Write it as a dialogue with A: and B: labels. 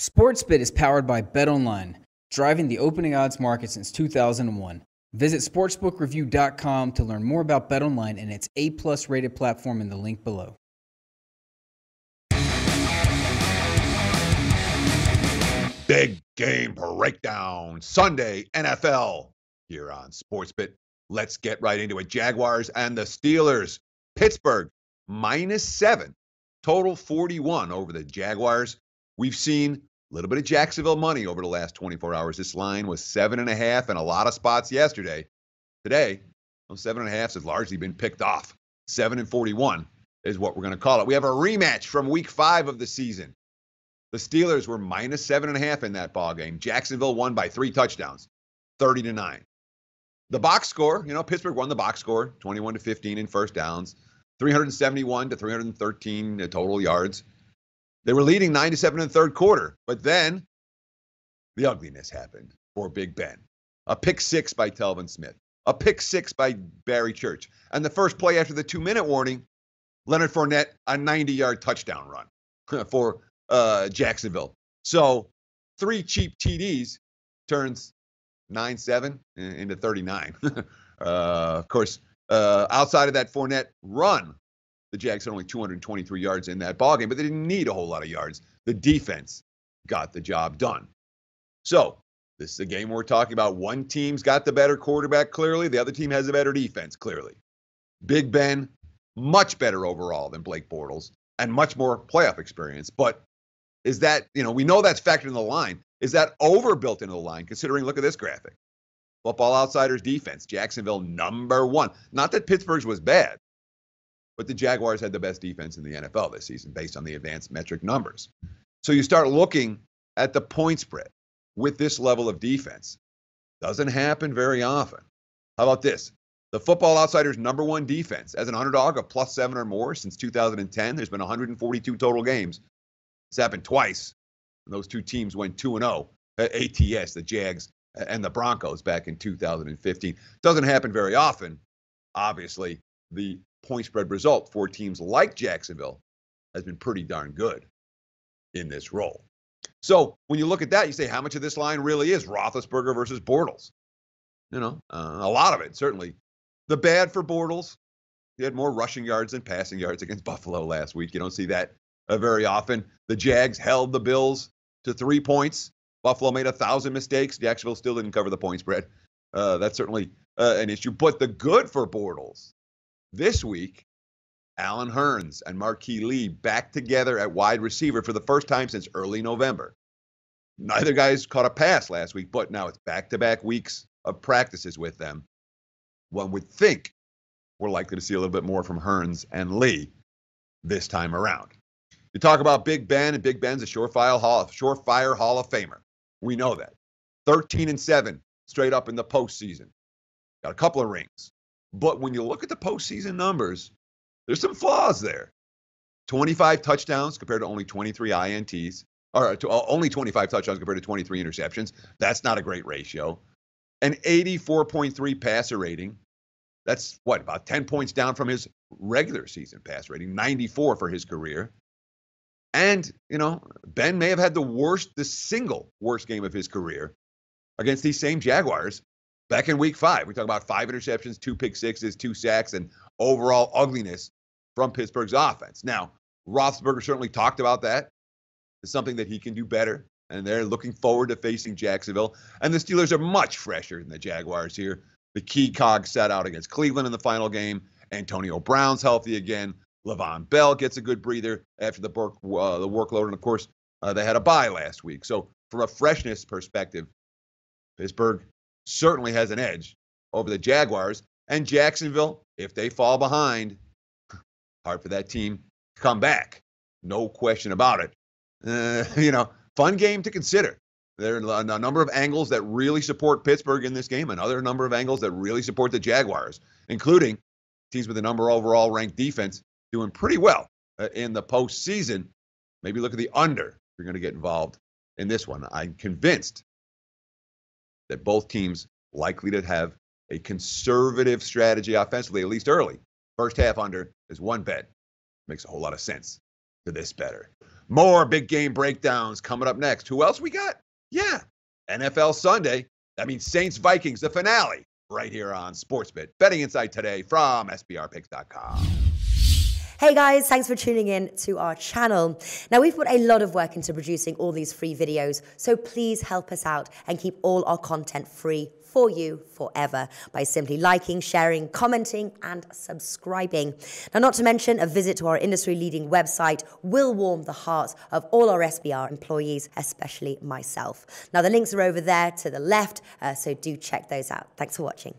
A: SportsBit is powered by BetOnline, driving the opening odds market since 2001. Visit sportsbookreview.com to learn more about BetOnline and its A+ rated platform in the link below.
B: Big game breakdown, Sunday NFL here on SportsBit. Let's get right into it. Jaguars and the Steelers. Pittsburgh, -7. Total 41 over the Jaguars. We've seen a little bit of Jacksonville money over the last 24 hours. This line was 7.5 in a lot of spots yesterday. Today, those 7.5s has largely been picked off. 7-41 is what we're going to call it. We have a rematch from week 5 of the season. The Steelers were -7.5 in that ball game. Jacksonville won by 3 touchdowns, 30-9. The box score, Pittsburgh won the box score, 21-15 in first downs, 371 to 313 total yards. They were leading 9-7 in the third quarter, but then the ugliness happened for Big Ben. A pick 6 by Telvin Smith, a pick 6 by Barry Church, and the first play after the 2-minute warning, Leonard Fournette, a 90-yard touchdown run for Jacksonville. So 3 cheap TDs turns 9-7 into 39. Of course, outside of that Fournette run, the Jags had only 223 yards in that ballgame, but they didn't need a whole lot of yards. The defense got the job done. So this is a game we're talking about. One team's got the better quarterback, clearly. The other team has a better defense, clearly. Big Ben, much better overall than Blake Bortles, and much more playoff experience. But is that, we know that's factored in the line. Is that overbuilt into the line, considering, look at this graphic. Football Outsiders defense, Jacksonville #1. Not that Pittsburgh's was bad, but the Jaguars had the best defense in the NFL this season based on the advanced metric numbers. So you start looking at the point spread with this level of defense. Doesn't happen very often. How about this? The Football Outsiders #1 defense as an underdog of +7 or more since 2010. There's been 142 total games. It's happened twice. Those two teams went 2-0 at ATS, the Jags and the Broncos back in 2015. Doesn't happen very often. Obviously, the point spread result for teams like Jacksonville has been pretty darn good in this role. So when you look at that, you say, how much of this line really is Roethlisberger versus Bortles? A lot of it, certainly. The bad for Bortles, he had more rushing yards than passing yards against Buffalo last week. You don't see that very often. The Jags held the Bills to 3 points. Buffalo made 1,000 mistakes. Jacksonville still didn't cover the point spread. That's certainly an issue. But the good for Bortles this week, Allen Hurns and Marquise Lee back together at wide receiver for the first time since early November. Neither guy's caught a pass last week, but now it's back-to-back weeks of practices with them. One would think we're likely to see a little bit more from Hurns and Lee this time around. You talk about Big Ben, and Big Ben's a surefire Hall of Famer. We know that. 13-7 straight up in the postseason. Got a couple of rings. But when you look at the postseason numbers, there's some flaws there. 25 touchdowns compared to only 23 INTs, or only 25 touchdowns compared to 23 interceptions. That's not a great ratio. An 84.3 passer rating. That's about 10 points down from his regular season pass rating, 94 for his career. And, Ben may have had the single worst game of his career against these same Jaguars back in week 5. We talk about 5 interceptions, 2 pick sixes, 2 sacks, and overall ugliness from Pittsburgh's offense. Now, Roethlisberger certainly talked about that. It's something that he can do better, and they're looking forward to facing Jacksonville. And the Steelers are much fresher than the Jaguars here. The key cog sat out against Cleveland in the final game. Antonio Brown's healthy again. Le'Veon Bell gets a good breather after the workload. And, of course, they had a bye last week. So from a freshness perspective, Pittsburgh certainly has an edge over the Jaguars. And Jacksonville, if they fall behind, hard for that team to come back. No question about it. Fun game to consider. There are a number of angles that really support Pittsburgh in this game, another number of angles that really support the Jaguars, including teams with the number overall ranked defense doing pretty well in the postseason. Maybe look at the under if you're going to get involved in this one. I'm convinced that both teams likely to have a conservative strategy offensively, at least early. First half under is one bet. Makes a whole lot of sense to this better. More big game breakdowns coming up next. Who else we got? Yeah, NFL Sunday. That means Saints Vikings, the finale, right here on Sportsbit. Betting Insight today from SBRpicks.com.
C: Hey guys, thanks for tuning in to our channel. Now, we've put a lot of work into producing all these free videos, so please help us out and keep all our content free for you forever by simply liking, sharing, commenting, and subscribing. Now, not to mention, a visit to our industry-leading website will warm the hearts of all our SBR employees, especially myself. Now, the links are over there to the left, so do check those out. Thanks for watching.